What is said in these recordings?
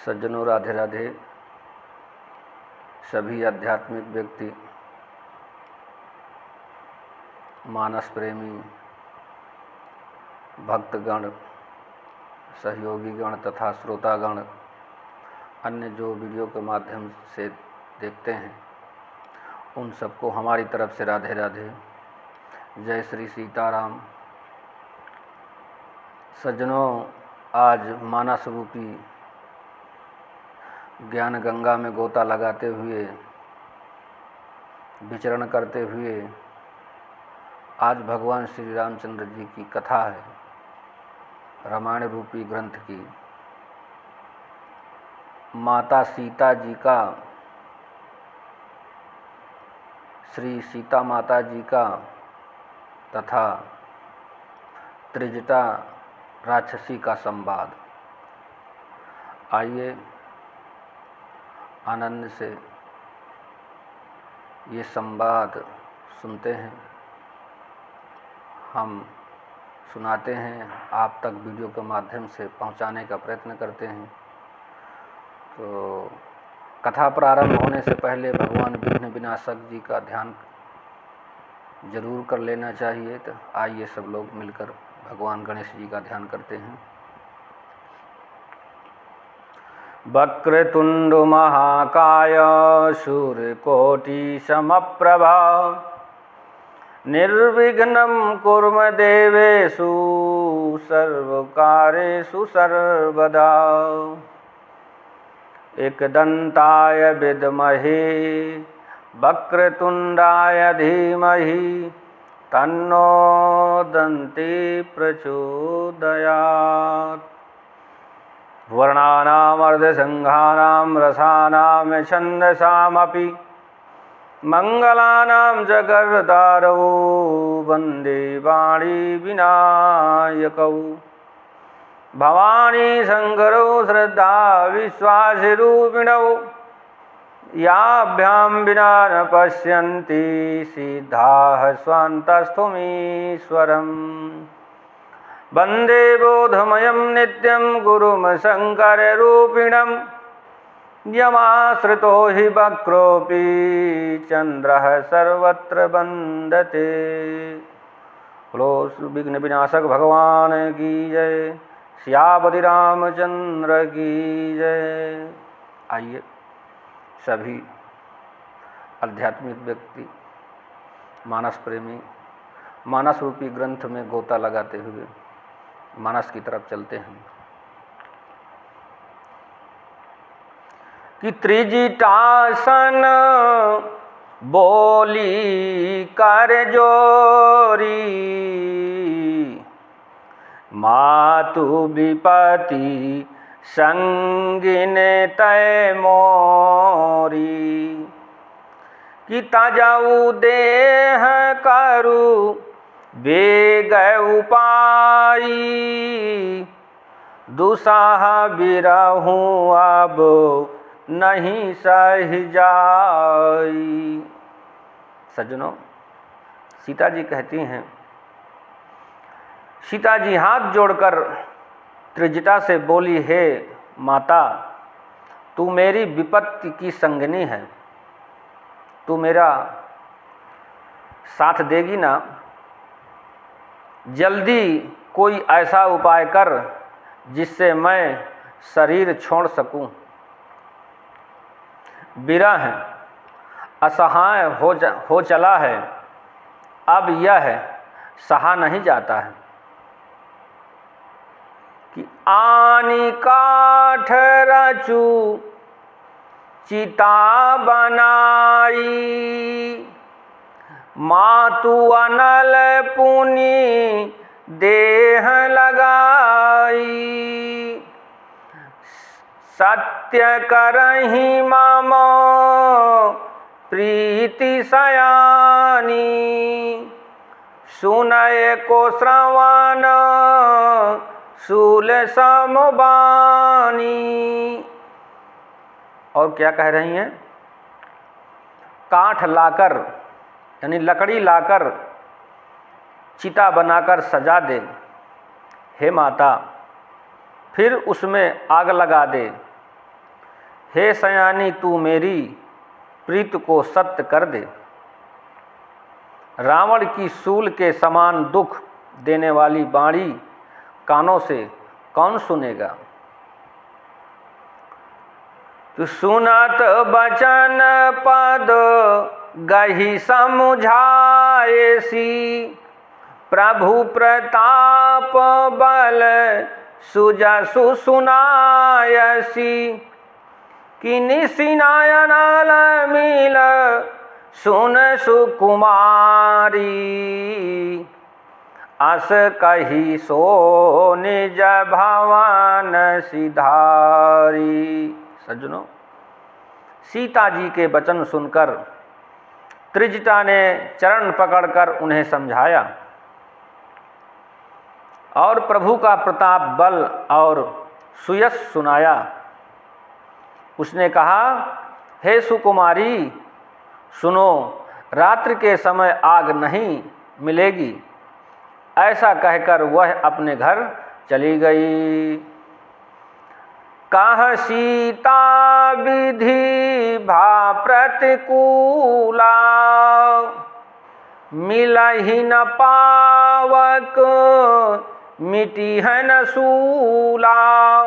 सज्जनों, राधे राधे। सभी आध्यात्मिक व्यक्ति, मानस प्रेमी, भक्तगण, सहयोगीगण तथा श्रोतागण, अन्य जो वीडियो के माध्यम से देखते हैं, उन सबको हमारी तरफ से राधे राधे। जय श्री सीताराम। सज्जनों, आज मानस रूपी ज्ञान गंगा में गोता लगाते हुए, विचरण करते हुए, आज भगवान श्री रामचंद्र जी की कथा है, रामायण रूपी ग्रंथ की। माता सीता जी का, श्री सीता माता जी का तथा त्रिजटा राक्षसी का संवाद। आइए आनंद से ये संवाद सुनते हैं, हम सुनाते हैं, आप तक वीडियो के माध्यम से पहुंचाने का प्रयत्न करते हैं। तो कथा प्रारंभ होने से पहले भगवान विघ्न विनाशक जी का ध्यान जरूर कर लेना चाहिए। तो आइए सब लोग मिलकर भगवान गणेश जी का ध्यान करते हैं। वक्रतुंड महाकाय सूर्यकोटि समप्रभा निर्विघ्नं कुरु मे देवेषु सर्वकार्येषु सर्वदा। एकदन्ताय विद्महे वक्रतुंडाय धीमहि तन्नो दन्ती प्रचोदयात्। वर्णानामर्धसंघानां रसानां छन्दसामपि मंगलानां जगर्तारौ वन्दे वाणी विनायकौ। भवानी शंकरौ श्रद्धा विश्वासरूपिणौ याभ्यां विना न पश्यन्ति सिद्धाः स्वान्तस्थुमीश्वरम्। वन्दे बोधमयं नित्यं गुरुं शङ्कररूपिणं यमाश्रितो हि वक्रोऽपि चन्द्रः सर्वत्र वन्दते। बोलो विघ्न विनाशक भगवान की जय, सियापति रामचंद्र की जय। आइए सभी आध्यात्मिक व्यक्ति, मानस प्रेमी, मानस रूपी ग्रंथ में गोता लगाते हुए मानस की तरफ चलते हैं कि त्रिजटासन बोली कर जोरी मातु विपति संगिन तय मोरी। कि तजऊ देह करु बेग उपाई दुसाह बिरहूँ अब नहीं सह जाई। सज्जनों, सीता जी कहती हैं, सीता जी हाथ जोड़कर त्रिजटा से बोली, हे माता, तू मेरी विपत्ति की संगिनी है, तू मेरा साथ देगी ना? जल्दी कोई ऐसा उपाय कर जिससे मैं शरीर छोड़ सकूं। विरह असहाय हो चला है, अब यह सहा नहीं जाता है। कि आनी काठ रचू चिता बनाई मातु अनल पुनि देह लगाई। सत्य करहि मम प्रीति सयानी सुनय को श्रवण शूल समबानी। और क्या कह रही हैं? काठ लाकर यानी लकड़ी लाकर चिता बनाकर सजा दे, हे माता, फिर उसमें आग लगा दे हे सयानी तू मेरी प्रीत को सत्य कर दे। रावण की सूल के समान दुख देने वाली बाणी कानों से कौन सुनेगा। तू सुनत बचन पद गही समुझाएसी, प्रभु प्रताप बल सुजसु सुनायसी। कि निशिनायन मिल सुन सुकुमारी, अस कही सो निज भवन सिधारी। सज्जनों, सीता जी के वचन सुनकर त्रिजटा ने चरण पकड़कर उन्हें समझाया और प्रभु का प्रताप बल और सुयश सुनाया। उसने कहा, हे सुकुमारी सुनो, रात्रि के समय आग नहीं मिलेगी। ऐसा कहकर वह अपने घर चली गई। कह सीता विधि भा प्रतिकूला, मिलहि न पावक मिटी है न सूला।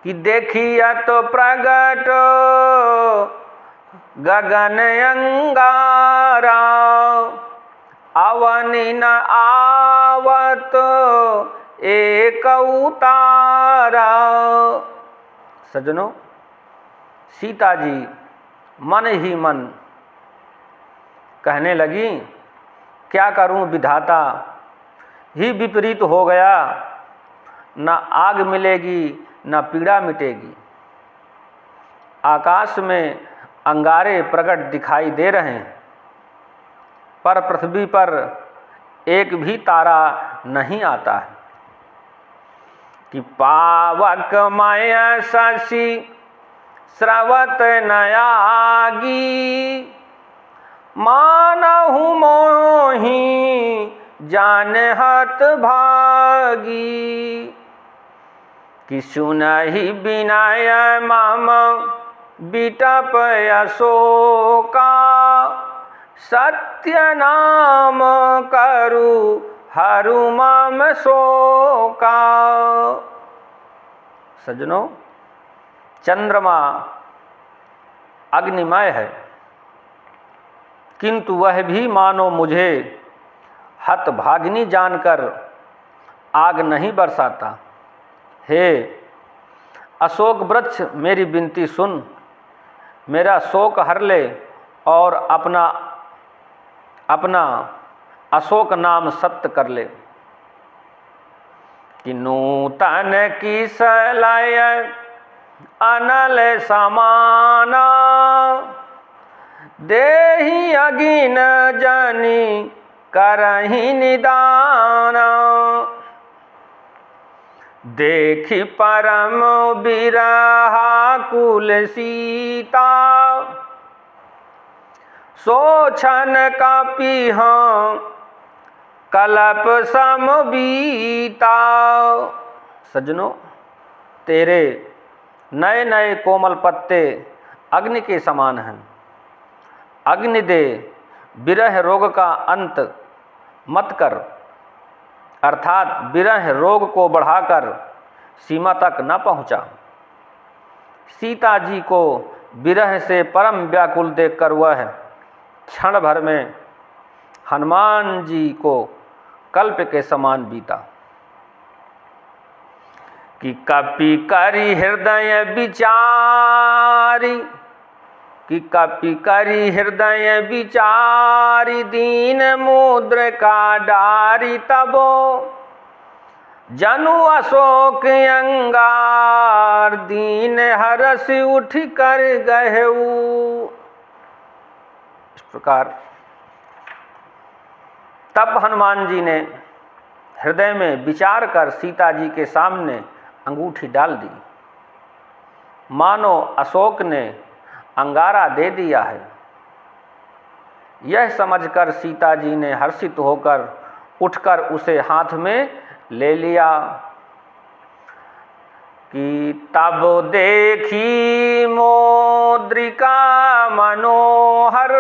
कि देखियत प्रगट गगन अंगारा, अवनि न आवत एक उतारा। सज्जनों, सीता जी मन ही मन कहने लगी, क्या करूं विधाता, ही विपरीत हो गया। न आग मिलेगी न पीड़ा मिटेगी। आकाश में अंगारे प्रकट दिखाई दे रहे हैं, पर पृथ्वी पर एक भी तारा नहीं आता है। कि पावक मय शशि स्रवत नयागी, मानहु मोहि जान हत भागी। कि सुनहि विनय मम बिटप अशोका, सत्य नाम करु हरु मम शोका। सज्जनों, चंद्रमा अग्निमय है, किंतु वह भी मानो मुझे हतभागिनी जानकर आग नहीं बरसाता। हे अशोक वृक्ष, मेरी विनती सुन, मेरा शोक हर ले और अपना अशोक नाम सत्य कर ले। कि नूतन की सलय अनल समाना, देहि अगिन जनि करहि निदाना। देखि परम बिरहा कुल सीता, सोछन कापी कलप सम बीता। सज्जनों, तेरे नए नए कोमल पत्ते अग्नि के समान हैं। अग्नि दे, विरह रोग का अंत मत कर, अर्थात विरह रोग को बढ़ाकर सीमा तक न पहुँचा। सीता जी को विरह से परम व्याकुल देखकर वह क्षण भर में हनुमान जी को कल्प के समान बीता। कि कपि करि हृदय विचारी, कि कपि करि हृदय विचारी, दीन मुद्र का डारी तबो जनु अशोक अंगार, दीन हरस उठ कर गहेऊ। इस प्रकार तब हनुमान जी ने हृदय में विचार कर सीता जी के सामने अंगूठी डाल दी। मानो अशोक ने अंगारा दे दिया है। यह समझकर सीता जी ने हर्षित होकर उठकर उसे हाथ में ले लिया। कि तब देखी मोद्रिका मनोहर,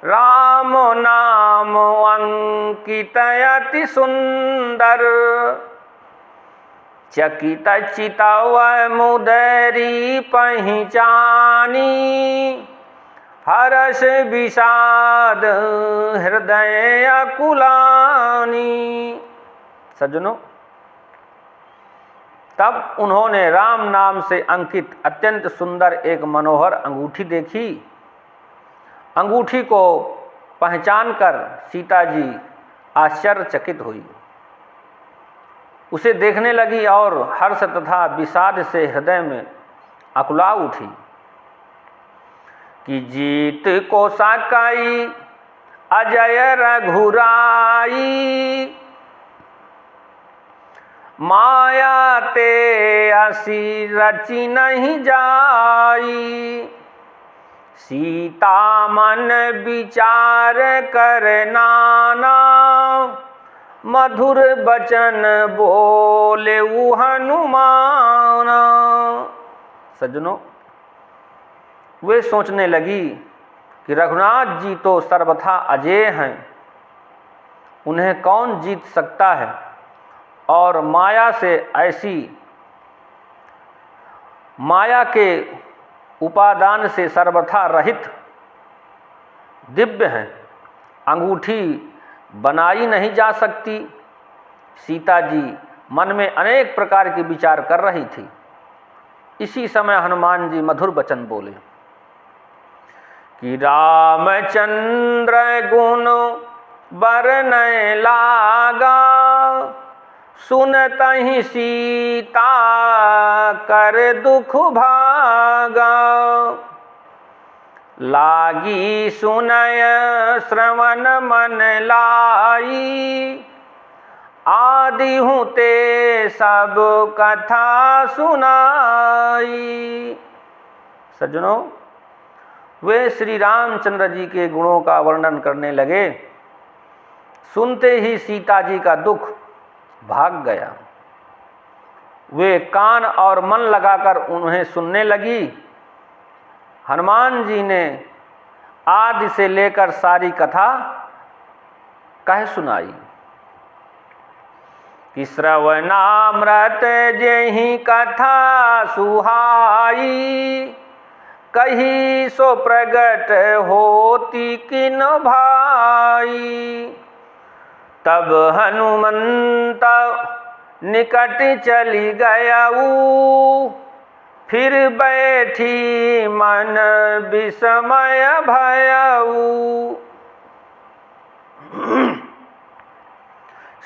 राम नाम अंकित अति सुंदर। चकित चितव मुदरी पहचानी, हर्ष विषाद हृदय अकुलानी। सज्जनों, तब उन्होंने राम नाम से अंकित अत्यंत सुंदर एक मनोहर अंगूठी देखी। अंगूठी को पहचानकर सीता जी आश्चर्यचकित हुई, उसे देखने लगी और हर्ष तथा विषाद से हृदय में अकुला उठी कि जीत को साकाई अजय रघुराई, माया ते असी रची नहीं जाई। सीता मन विचार कर नाना, मधुर बचन बोले हनुमान। सज्जनों, वे सोचने लगी कि रघुनाथ जी तो सर्वथा अजेय हैं, उन्हें कौन जीत सकता है, और माया से ऐसी माया के उपादान से सर्वथा रहित दिव्य हैं, अंगूठी बनाई नहीं जा सकती। सीता जी मन में अनेक प्रकार के विचार कर रही थी। इसी समय हनुमान जी मधुर वचन बोले कि रामचंद्र गुण बरनय लागा, सुनतहि सीता कर दुख भागा। लागी सुनय श्रवण मन लाई, आदि हूँ ते सब कथा सुनाई। सज्जनों, वे श्री रामचंद्र जी के गुणों का वर्णन करने लगे। सुनते ही सीता जी का दुख भाग गया। वे कान और मन लगाकर उन्हें सुनने लगी। हनुमान जी ने आदि से लेकर सारी कथा कह सुनाई कि श्रवणामृत जेहि कथा सुहाई, कही सो प्रगट होती किन भाई। तब हनुमंत निकट चली गयऊ, फिर बैठी मन विस्मय भयऊ।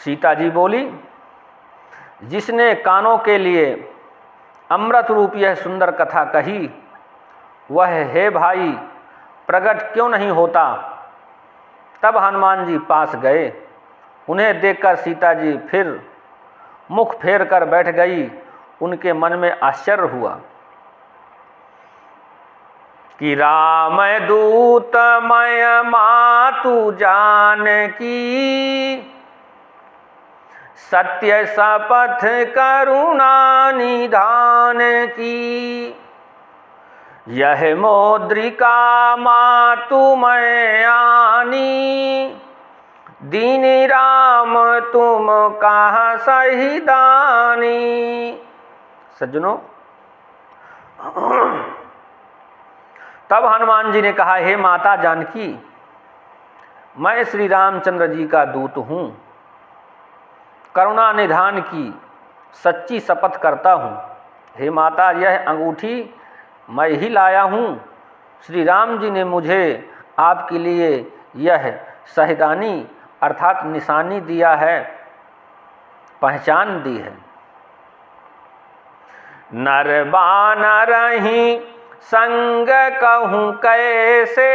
सीता जी बोली, जिसने कानों के लिए अमृत रूप यह सुंदर कथा कही, वह हे भाई प्रकट क्यों नहीं होता। तब हनुमान जी पास गए। उन्हें देखकर सीता जी फिर मुख फेर कर बैठ गई। उनके मन में आश्चर्य हुआ कि राम दूत मय मातु जानकी, सत्य शपथ करुणा निधान की। यह मोद्रिका मातु मैं आनी, दीन राम तुम कहाँ सही दानी। सज्जनों, तब हनुमान जी ने कहा, हे माता जानकी, मैं श्री रामचंद्र जी का दूत हूँ, करुणा निधान की सच्ची शपथ करता हूँ। हे माता, यह अंगूठी मैं ही लाया हूँ। श्री राम जी ने मुझे आपके लिए यह शहीदानी अर्थात निशानी दिया है, पहचान दी है। नर बानर ही संग कहूँ कैसे,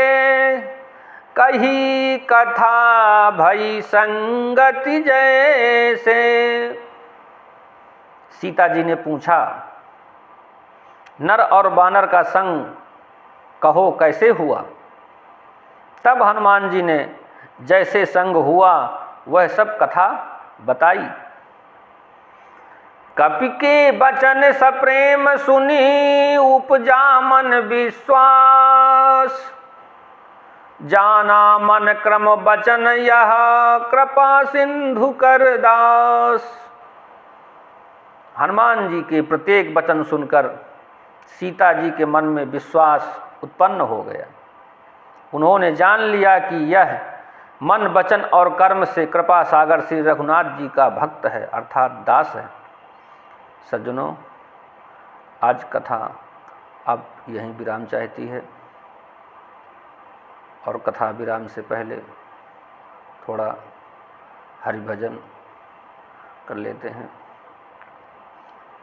कही कथा भई संगति जैसे। सीता जी ने पूछा, नर और बानर का संग कहो कैसे हुआ। तब हनुमान जी ने जैसे संग हुआ वह सब कथा बताई कपि के बचन सप्रेम सुनी उपजा मन विश्वास, जाना मन क्रम बचन यह कृपा सिंधु कर दास। हनुमान जी के प्रत्येक वचन सुनकर सीता जी के मन में विश्वास उत्पन्न हो गया। उन्होंने जान लिया कि यह मन वचन और कर्म से कृपा सागर श्री रघुनाथ जी का भक्त है, अर्थात दास है। सज्जनों, आज कथा अब यहीं विराम चाहती है और कथा विराम से पहले थोड़ा हरि भजन कर लेते हैं।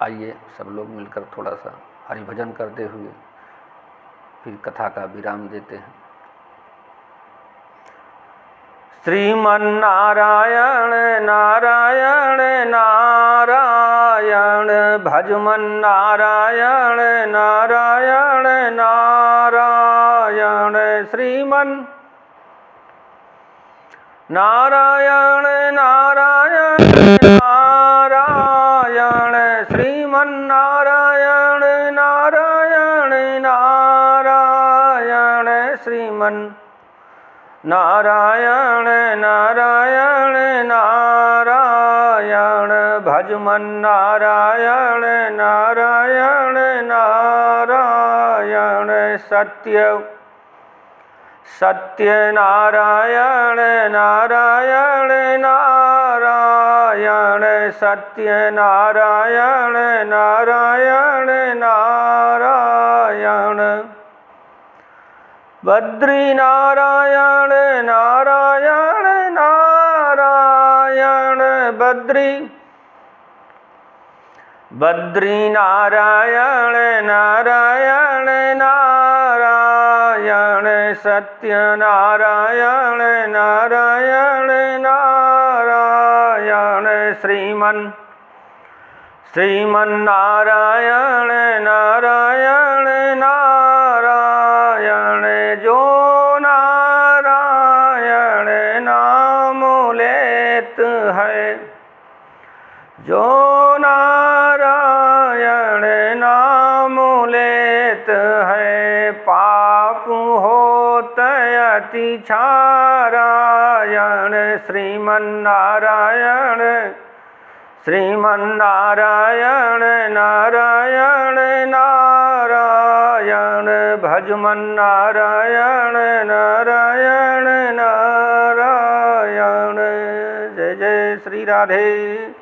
आइए सब लोग मिलकर थोड़ा सा हरि भजन करते हुए फिर कथा का विराम देते हैं। श्रीमन्नारायण नारायण नारायण, भजमन नारायण नारायण नारायण, श्रीमन नारायण नारायण नारायण, श्रीमन नारायण नारायण नारायण, श्रीमन नारायण नारायण नारायण, भजमन नारायण नारायण नारायण, सत्य सत्य नारायण नारायण नारायण, सत्य नारायण नारायण नारायण, बद्री नारायण नारायण नारायण, बद्री बद्री नारायण नारायण नारायण, सत्य नारायण नारायण नारायण, श्रीमन श्रीमन नारायण नारायण नारायण, जो नारायण नाम लेत है, जो नारायण नाम लेत है, पाप होत अति क्षारायण, श्रीमन नारायण श्रीमन नारायण नारायण नारायण, भजमन नारायण नारायण नारायण। जय जय श्री राधे।